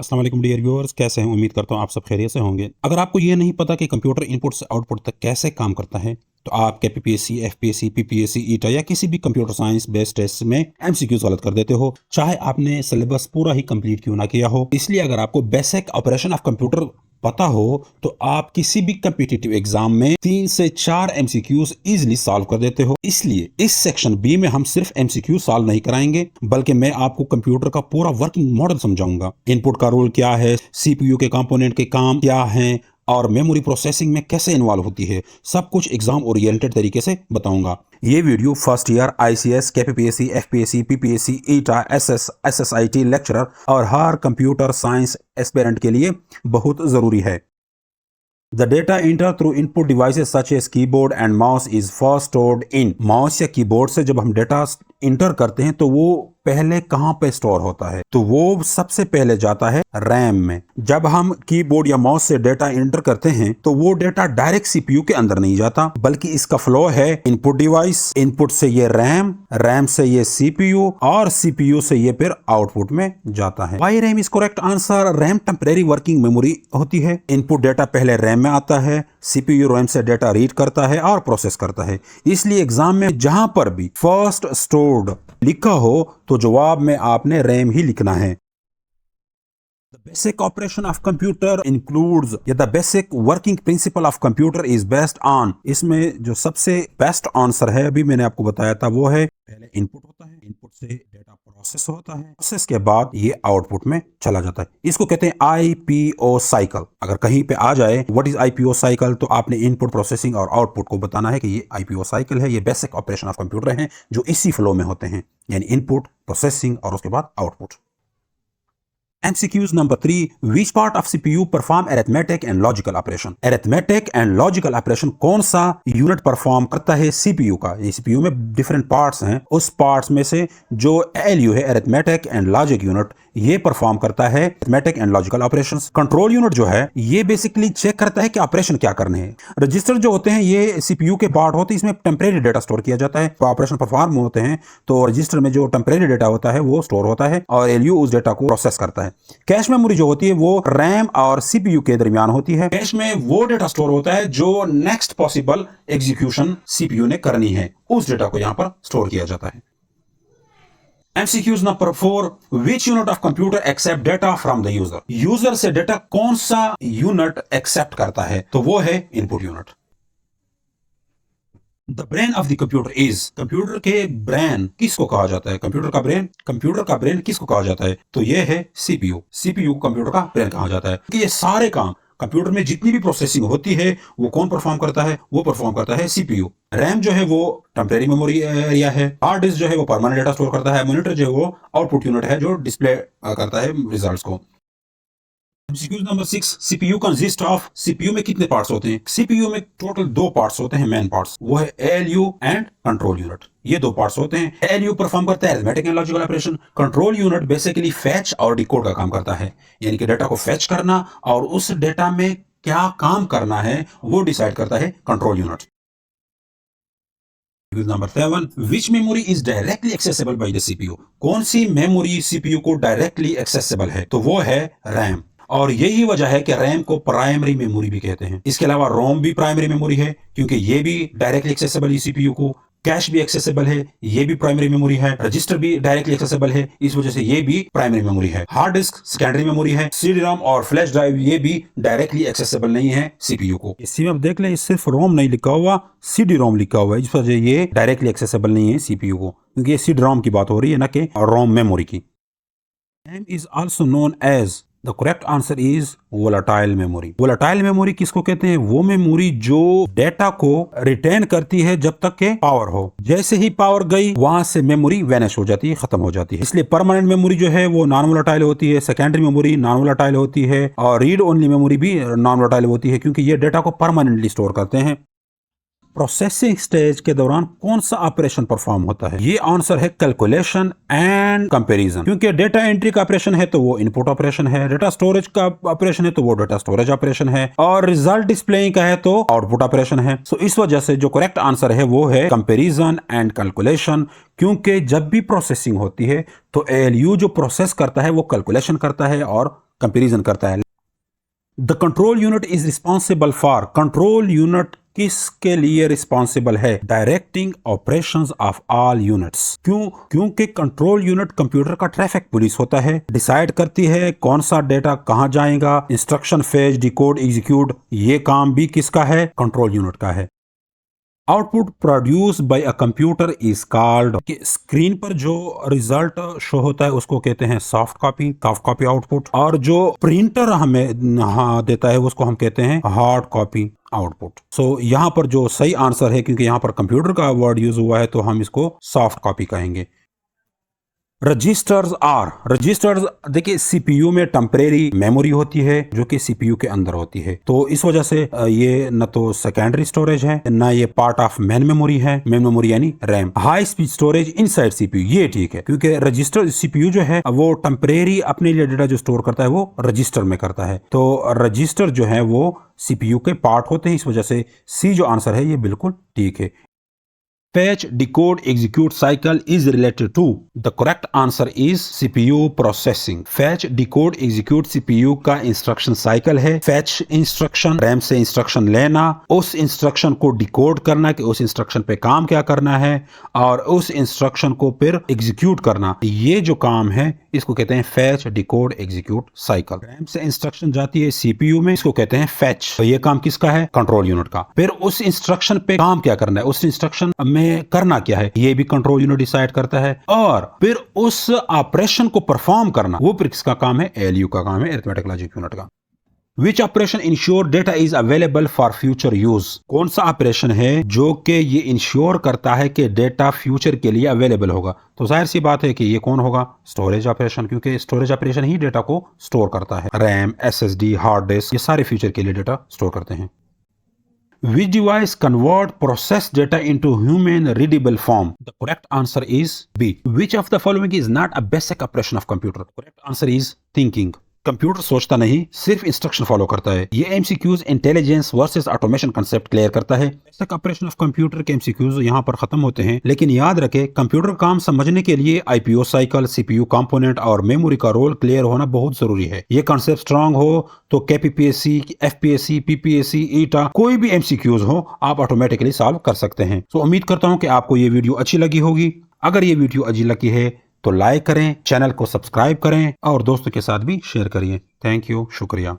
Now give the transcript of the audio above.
अस्सलाम वालेकुम dear viewers, कैसे हैं? उम्मीद करता हूँ आप सब खैरियत से होंगे। अगर आपको ये नहीं पता कि कंप्यूटर इनपुट से आउटपुट तक कैसे काम करता है, तो आप केपीपीएससी, एफपीएससी, पीपीएससी, ईटा या किसी भी कंप्यूटर साइंस बेस्ड टेस्ट में एमसीक्यूज गलत कर देते हो, चाहे आपने सिलेबस पूरा ही कंप्लीट क्यों ना किया हो। इसलिए अगर आपको बेसिक ऑपरेशन ऑफ कंप्यूटर पता हो तो आप किसी भी कम्पिटिटिव एग्जाम में 3 से 4 एमसीक्यूज इजीली सॉल्व कर देते हो। इसलिए इस सेक्शन बी में हम सिर्फ एमसीक्यू सॉल्व नहीं कराएंगे, बल्कि मैं आपको कंप्यूटर का पूरा वर्किंग मॉडल समझाऊंगा। इनपुट का रोल क्या है, सीपीयू के कंपोनेंट के काम क्या हैं और मेमोरी प्रोसेसिंग में कैसे इन्वॉल्व होती है, सब कुछ एग्जाम ओरिएंटेड तरीके से बताऊंगा। ये video first year ICS, KPPSC, FPSC, PPSC, ETEA, SS, SSIT lecturer और हर कंप्यूटर साइंस एस्पिरेंट के लिए बहुत जरूरी है। The data entered through input devices such as keyboard and mouse is first stored in। Mouse या कीबोर्ड से जब हम डेटा इंटर करते हैं तो वो पहले कहाँ पे स्टोर होता है? तो वो सबसे पहले जाता है रैम में। जब हम कीबोर्ड या माउस से डेटा इंटर करते हैं तो वो डेटा डायरेक्ट सीपीयू के अंदर नहीं जाता, बल्कि इसका फ्लो है इनपुट डिवाइस, इनपुट से ये रैम, रैम से ये सीपीयू और सीपीयू से ये फिर आउटपुट में जाता है। Y RAM is correct answer. RAM temporary working memory होती है। इनपुट डेटा पहले रैम में आता है, सीपीयू रैम से डेटा रीड करता है और प्रोसेस करता है। इसलिए एग्जाम में जहां पर भी फर्स्ट स्टोर्ड लिखा हो तो जवाब में आपने रैम ही लिखना है। The basic operation of computer includes या the basic working principle of computer is based on। इसमें जो सबसे बेस्ट आंसर है अभी मैंने आपको बताया था वो है पहले इनपुट होता है, इनपुट से डेटा प्रोसेस होता है, प्रोसेस के बाद ये आउटपुट में चला जाता है। इसको कहते हैं आईपीओ साइकिल। अगर कहीं पे आ जाए व्हाट इज आईपीओ साइकिल तो आपने इनपुट प्रोसेसिंग और आउटपुट को बताना है कि ये आईपीओ साइकिल है। ये बेसिक ऑपरेशन ऑफ कंप्यूटर हैं जो इसी फ्लो में होते हैं, यानी इनपुट, प्रोसेसिंग और उसके बाद output. MCQs number 3, which part of CPU perform arithmetic and logical operation? Arithmetic and logical operation कौन सा यूनिट परफॉर्म करता है CPU का? ये CPU में डिफरेंट पार्ट्स हैं, उस पार्ट्स में से जो ALU है, अरिथमेटिक एंड लॉजिक यूनिट, ये परफॉर्म करता है arithmetic and logical operations. Control unit जो है ये बेसिकली चेक करता है कि ऑपरेशन क्या करने हैं। रजिस्टर जो होते हैं ये CPU के पार्ट होते हैं, इसमें टेम्परेरी डेटा स्टोर किया जाता है। तो ऑपरेशन परफॉर्म होते हैं तो रजिस्टर में जो टेम्परेरी डेटा होता है वो स्टोर होता है और ALU उस डेटा को प्रोसेस करता है। कैश मेमोरी जो होती है वो रैम और सीपीयू के दरमियान होती है। कैश में वो डेटा स्टोर होता है जो नेक्स्ट पॉसिबल एग्जीक्यूशन सीपीयू ने करनी है, उस डेटा को यहां पर स्टोर किया जाता है। MCQs number 4, which unit of computer accept data from the user? User से डेटा कौन सा यूनिट एक्सेप्ट करता है? तो वो है input unit. The brain of the computer is. Computer के ब्रेन किसको कहा जाता है? कंप्यूटर का ब्रेन किसको कहा जाता है? तो ये है सीपीयू। सीपीयू कंप्यूटर का ब्रेन कहा जाता है कि ये सारे काम कंप्यूटर में जितनी भी प्रोसेसिंग होती है वो कौन परफॉर्म करता है? वो परफॉर्म करता है सीपीयू। रैम जो है वो टेम्परेरी मेमोरी एरिया है। हार्ड डिस्क जो है वो परमानेंट डेटा स्टोर करता है। मॉनिटर जो है वो आउटपुट यूनिट है जो डिस्प्ले करता है रिजल्ट्स को। MCQ number 6, CPU consist of. CPU में कितने पार्ट्स होते हैं? CPU में टोटल 2 पार्ट्स होते हैं, मेन पार्ट्स, वो है ALU एंड कंट्रोल यूनिट। ये 2 पार्ट्स होते हैं। ALU परफॉर्म करता है arithmetic and logical operation. Control unit basically fetch और डिकोड का काम करता है, यानी कि डेटा को फैच करना और उस डेटा में क्या काम करना है वो डिसाइड करता है control unit. Number 7, which memory is directly accessible by the CPU? कौन सी मेमोरी CPU को डायरेक्टली एक्सेसिबल है? तो वो है रैम। और यही वजह है कि रैम को प्राइमरी मेमोरी भी कहते हैं। इसके अलावा रोम भी प्राइमरी मेमोरी है क्योंकि ये भी डायरेक्टली एक्सेसिबल है सीपीयू को। कैश भी एक्सेसिबल है, ये भी प्राइमरी मेमोरी है। रजिस्टर भी डायरेक्टली एक्सेसिबल है, इस वजह से ये भी प्राइमरी मेमोरी है। हार्ड डिस्क सेकेंडरी मेमोरी है। CD-ROM और फ्लैश ड्राइव ये भी डायरेक्टली एक्सेसिबल नहीं है सीपीयू को। इसी में आप देख लें सिर्फ रोम नहीं लिखा हुआ, CD-ROM लिखा हुआ है, इस वजह ये डायरेक्टली एक्सेसिबल नहीं है सीपीयू को, क्योंकि ये CD-ROM की बात हो रही है ना कि रोम मेमोरी की। RAM is also known as। The correct answer is volatile memory. Volatile memory किसको कहते हैं? वो मेमोरी जो डेटा को रिटेन करती है जब तक के पावर हो। जैसे ही पावर गई वहां से मेमोरी वैनिश हो जाती है, खत्म हो जाती है। इसलिए परमानेंट मेमोरी जो है वो नॉन वोलाटाइल होती है, सेकेंडरी मेमोरी नॉन वोलाटाइल होती है और रीड ओनली मेमोरी भी नॉन वोलाटाइल होती है, क्योंकि ये डेटा को परमानेंटली स्टोर करते हैं। प्रोसेसिंग स्टेज के दौरान कौन सा ऑपरेशन परफॉर्म होता है? ये आंसर है कैलकुलेशन एंड कंपैरिजन। क्योंकि डेटा एंट्री का ऑपरेशन है तो वो इनपुट ऑपरेशन है, डेटा स्टोरेज का ऑपरेशन है तो वो डेटा स्टोरेज ऑपरेशन है, और रिजल्ट डिस्प्लेइंग का है तो आउटपुट ऑपरेशन है। सो इस वजह से जो करेक्ट आंसर है वो है कंपैरिजन एंड कैलकुलेशन। क्योंकि जब भी प्रोसेसिंग होती है तो ALU जो प्रोसेस करता है वो कैलकुलेशन करता है और कंपैरिजन करता है। The control unit is responsible for, control unit किसके लिए रिस्पॉन्सिबल है? Directing operations of all units. क्योंकि कंट्रोल यूनिट कंप्यूटर का ट्रैफिक पुलिस होता है, डिसाइड करती है कौन सा डेटा कहां जाएगा, इंस्ट्रक्शन फेच, डिकोड, एग्जीक्यूट, ये काम भी किसका है? कंट्रोल यूनिट का है। Output produce by a computer is called, screen पर जो रिजल्ट शो होता है उसको कहते हैं सॉफ्ट कॉपी आउटपुट, और जो प्रिंटर हमें देता है उसको हम कहते हैं हार्ड कॉपी आउटपुट। सो यहाँ पर जो सही आंसर है, क्योंकि यहाँ पर कंप्यूटर का वर्ड यूज हुआ है तो हम इसको सॉफ्ट कॉपी कहेंगे। रजिस्टर्स देखिए सीपीयू में टेम्परेरी मेमोरी होती है जो कि सीपीयू के अंदर होती है, तो इस वजह से ये न तो सेकेंडरी स्टोरेज है ना ये पार्ट ऑफ मेन मेमोरी यानी RAM. High speed storage inside CPU, ये ठीक है क्योंकि रजिस्टर सीपीयू जो है वो टेम्परेरी अपने लिए डेटा जो स्टोर करता है वो रजिस्टर में करता है, तो रजिस्टर जो है वो सीपीयू के पार्ट होते हैं, इस वजह से सी जो आंसर है ये बिल्कुल ठीक है। Fetch, decode, execute cycle is related to, the correct answer is CPU processing. Fetch, decode, execute CPU का इंस्ट्रक्शन साइकिल है। Fetch इंस्ट्रक्शन, रैम से इंस्ट्रक्शन लेना, उस इंस्ट्रक्शन को डिकोड करना कि उस इंस्ट्रक्शन पे काम क्या करना है, और उस इंस्ट्रक्शन को फिर एग्जीक्यूट करना, ये जो काम है इसको कहते हैं fetch, decode, execute cycle. RAM से इंस्ट्रक्शन जाती है सीपीयू में, इसको कहते हैं फैच, तो ये काम किसका है? कंट्रोल यूनिट का। फिर उस इंस्ट्रक्शन पे काम क्या करना है, उस इंस्ट्रक्शन में करना क्या है, ये भी कंट्रोल यूनिट डिसाइड करता है, और फिर उस ऑपरेशन को परफॉर्म करना वो फिर किसका काम है? एलयू का काम है, अरिथमेटिक लॉजिक यूनिट का। Which operation ensure data is available for future use, कौन सा ऑपरेशन है जो कि ये इंश्योर करता है कि डेटा फ्यूचर के लिए अवेलेबल होगा? तो जाहिर सी बात है कि ये कौन होगा? स्टोरेज ऑपरेशन, क्योंकि स्टोरेज ऑपरेशन ही डेटा को स्टोर करता है। रैम, एसएसडी, हार्ड डिस्क, ये सारे फ्यूचर के लिए डेटा स्टोर करते हैं। Which device convert processed data into human readable form? The correct answer is B. Which of the following is not a basic operation of computer? The correct answer is thinking. Computer सोचता नहीं, सिर्फ instruction follow करता है। ये MCQs intelligence versus automation concept clear करता है। Basic operation of computer के MCQs यहाँ पर खत्म होते हैं, लेकिन याद रखें कंप्यूटर काम समझने के लिए आईपीओ साइकिल, सीपीयू कंपोनेंट और मेमोरी का रोल क्लियर होना बहुत जरूरी है। ये कॉन्सेप्ट स्ट्रांग हो तो केपीपीएससी, एफपीएससी, पीपीएससी, ईटा, कोई भी एमसीक्यूज हो आप ऑटोमेटिकली सॉल्व कर सकते हैं। तो उम्मीद करता हूँ कि आपको ये वीडियो अच्छी लगी होगी। अगर ये वीडियो अच्छी लगी है तो लाइक करें, चैनल को सब्सक्राइब करें और दोस्तों के साथ भी शेयर करिए। थैंक यू, शुक्रिया।